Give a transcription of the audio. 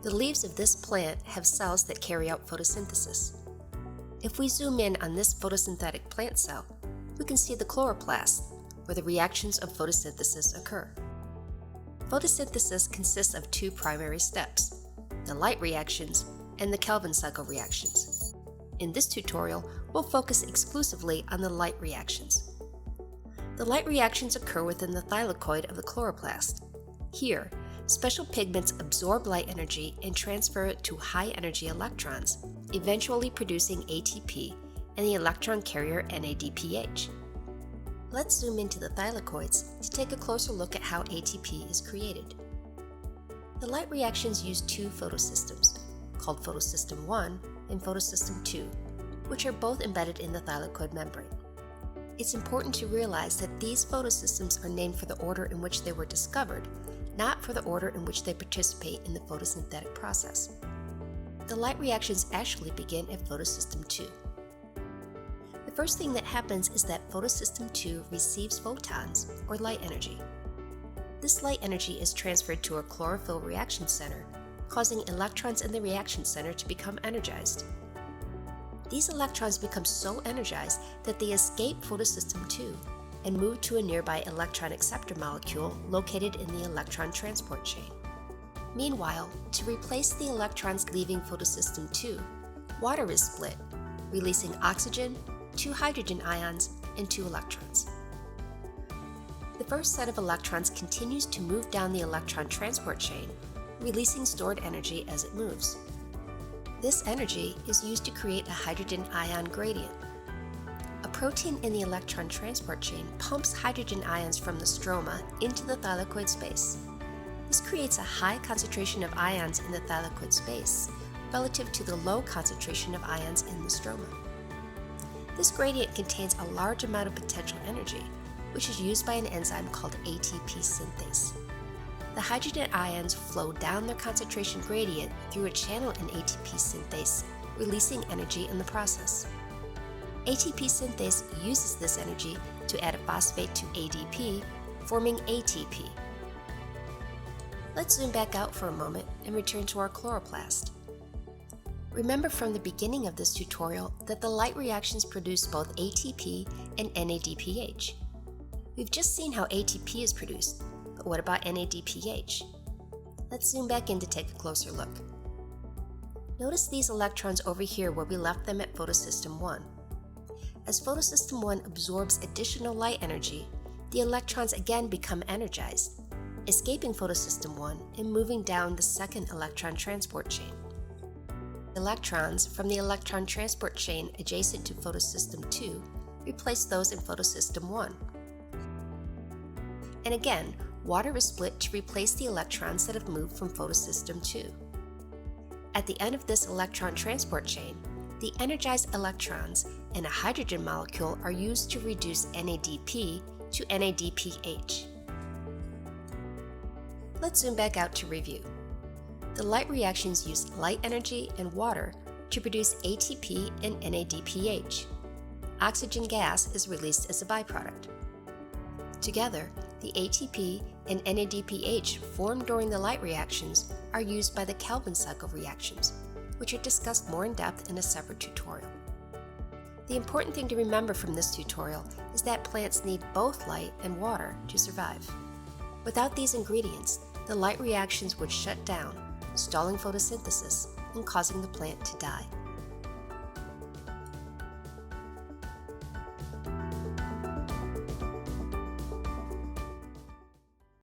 The leaves of this plant have cells that carry out photosynthesis. If we zoom in on this photosynthetic plant cell, we can see the chloroplast, where the reactions of photosynthesis occur. Photosynthesis consists of two primary steps, the light reactions and the Calvin cycle reactions. In this tutorial, we'll focus exclusively on the light reactions. The light reactions occur within the thylakoid of the chloroplast. Here, special pigments absorb light energy and transfer it to high-energy electrons, eventually producing ATP and the electron carrier NADPH. Let's zoom into the thylakoids to take a closer look at how ATP is created. The light reactions use two photosystems, called photosystem 1 and photosystem 2, which are both embedded in the thylakoid membrane. It's important to realize that these photosystems are named for the order in which they were discovered, not for the order in which they participate in the photosynthetic process. The light reactions actually begin at photosystem 2. The first thing that happens is that photosystem 2 receives photons, or light energy. This light energy is transferred to a chlorophyll reaction center, causing electrons in the reaction center to become energized. These electrons become so energized that they escape photosystem 2 and move to a nearby electron acceptor molecule located in the electron transport chain. Meanwhile, to replace the electrons leaving photosystem 2, water is split, releasing oxygen, 2 hydrogen ions, and 2 electrons. The first set of electrons continues to move down the electron transport chain, releasing stored energy as it moves. This energy is used to create a hydrogen ion gradient. A protein in the electron transport chain pumps hydrogen ions from the stroma into the thylakoid space. This creates a high concentration of ions in the thylakoid space relative to the low concentration of ions in the stroma. This gradient contains a large amount of potential energy, which is used by an enzyme called ATP synthase. The hydrogen ions flow down their concentration gradient through a channel in ATP synthase, releasing energy in the process. ATP synthase uses this energy to add a phosphate to ADP, forming ATP. Let's zoom back out for a moment and return to our chloroplast. Remember from the beginning of this tutorial that the light reactions produce both ATP and NADPH. We've just seen how ATP is produced, but what about NADPH? Let's zoom back in to take a closer look. Notice these electrons over here where we left them at photosystem 1. As photosystem 1 absorbs additional light energy, the electrons again become energized, escaping photosystem 1 and moving down the second electron transport chain. Electrons from the electron transport chain adjacent to photosystem 2 replace those in photosystem 1. And again, water is split to replace the electrons that have moved from photosystem 2. At the end of this electron transport chain, the energized electrons and a hydrogen molecule are used to reduce NADP to NADPH. Let's zoom back out to review. The light reactions use light energy and water to produce ATP and NADPH. Oxygen gas is released as a byproduct. Together, the ATP and NADPH formed during the light reactions are used by the Calvin cycle reactions, which are discussed more in depth in a separate tutorial. The important thing to remember from this tutorial is that plants need both light and water to survive. Without these ingredients, the light reactions would shut down, stalling photosynthesis and causing the plant to die.